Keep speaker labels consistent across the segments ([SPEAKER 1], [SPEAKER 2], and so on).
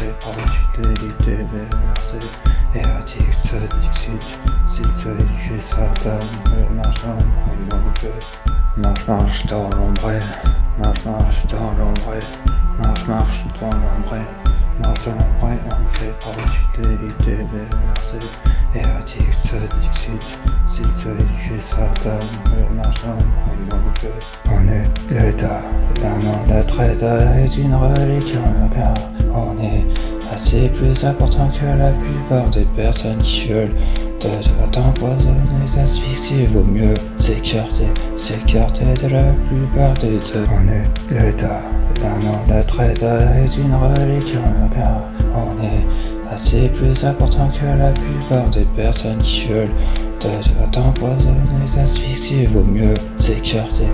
[SPEAKER 1] fait par fidélité déversée, erratique, sadique, sadique, satan, marche dans l'ombre, marche dans l'ombre, marche dans l'ombre, on fait par fidélité déversée, erratique, sadique, satan, on est l'état, notre état est une relique, car on est assez plus important que la plupart des personnes qui veulent t'empoisonner, d'asphyxier. Vaut mieux s'écarter de la plupart des deux. On est l'état, notre état est une relique, car on est assez plus important que la plupart des personnes qui veulent t'empoisonner, d'asphyxier. Vaut mieux s'écarter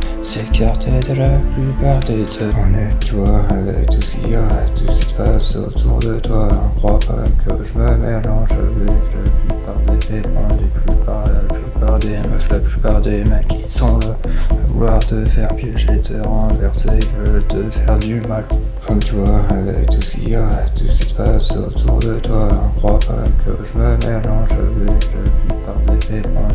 [SPEAKER 1] de la plupart des deux. On est toi avec tout ce qu'il y a, tout ce qui se passe autour de toi. On croit pas que je me mélange avec la plupart des éléments, la plupart des meufs, la plupart des mecs qui sont là à vouloir te faire piéger, te renverser, veulent te faire du mal. Comme toi avec tout ce qu'il y a, tout ce qui se passe autour de toi. On croit pas que je me mélange avec la plupart des éléments, la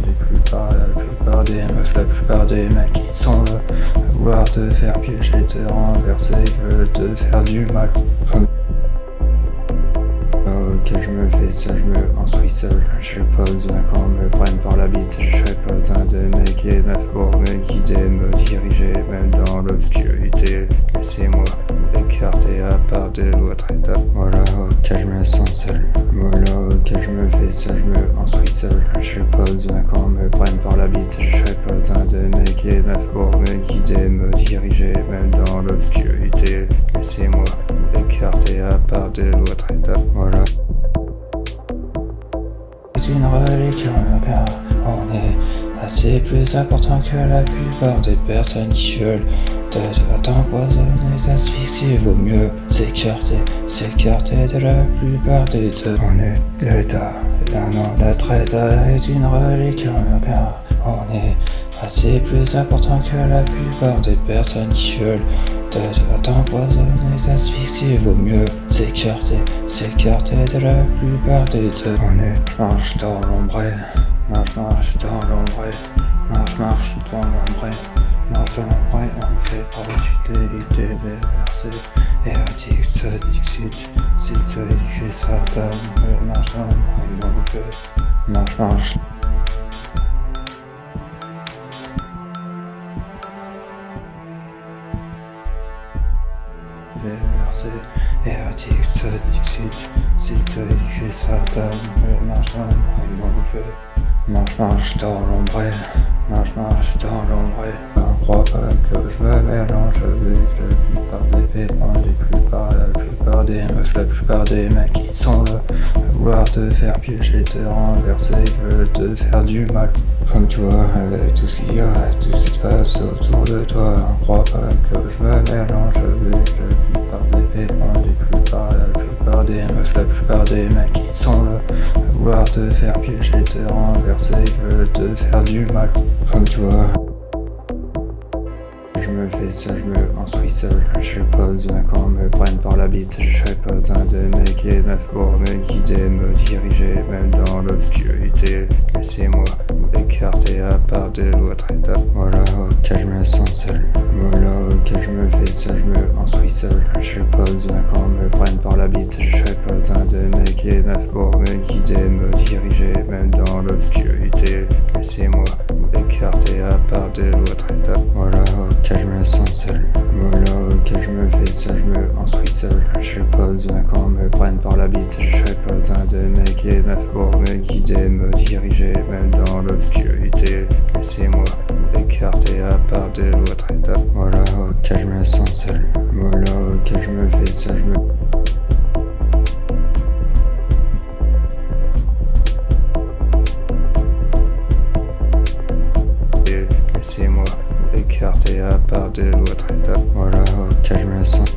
[SPEAKER 1] plupart des meufs, la plupart des mecs qui sont là à vouloir te faire piéger, te renverser, veulent te faire du mal. Ok, je me fais ça, je me construis seul. J'ai pas besoin qu'on me prenne par la bite. J'ai pas besoin de mecs et meufs pour me guider, me diriger, même dans l'obscurité. Laissez-moi m'écarter à part de l'autre état. Voilà, ok, je me sens seul. Voilà, ok, je me fais ça, je me construis seul. J'ai pas besoin qu'on me prenne par la bite. J'ai pas besoin de mecs et meufs pour me guider, me diriger, même dans l'obscurité. Laissez-moi m'écarter à part de l'autre état. Voilà. C'est une relique, car on est assez plus important que la plupart des personnes qui veulent t'empoisonner, d'asphyxier. Vaut mieux s'écarter de la plupart des deux. On est l'état, notre état est une relique, car on est assez plus important que la plupart des personnes qui veulent t'empoisonner, d'asphyxier. Vaut mieux s'écarter de la plupart des deux. Marche dans l'ombre, marche dans l'ombre, marche dans l'ombre, on fait par fidélité déversée, erratique, sadique, satan, marche. Déversé, erratique, sadique, satan, marche dans l'ombre, marche dans l'ombre. On croit pas que je me mélange avec la plupart des éléments, la plupart des meufs, la plupart des mecs qui sont là à vouloir te faire piéger, te renverser, veulent te faire du mal. Comme toi avec tout ce qu'il y a, tout ce qui se passe autour de toi. On croit pas que je me mélange avec la plupart des éléments, la plupart des meufs, la plupart des mecs qui sont là à vouloir te faire piéger, te renverser, veulent te faire du mal. Comme toi. Je me fais ça, je me construis seul. J'ai pas besoin qu'on me prenne par la bite. J'ai pas besoin de mecs et meufs pour me guider, me diriger, même dans l'obscurité. Laissez-moi m'écarter à part de l'autre état. Voilà, ok, je me sens seul. Voilà, ok, je me fais ça, je me construis seul. J'ai pas besoin qu'on me prenne par la bite. J'ai pas besoin de mecs et meufs pour me guider, me diriger, même dans l'obscurité. Laissez-moi m'écarter à part de l'autre état. Voilà, ok, je me sens seul. Voilà, ok, je me fais ça, je me construis seul. J'ai pas besoin qu'on me prenne par la bite. J'ai pas besoin de mecs et meufs pour me guider, me diriger, même dans l'obscurité. Laissez-moi m'écarter à part de l'autre état. Voilà, ok, je me sens seul. Voilà, ok, je me fais ça, je me... Laissez-moi m'écarter à part de l'autre état. Voilà, ok, je me sens.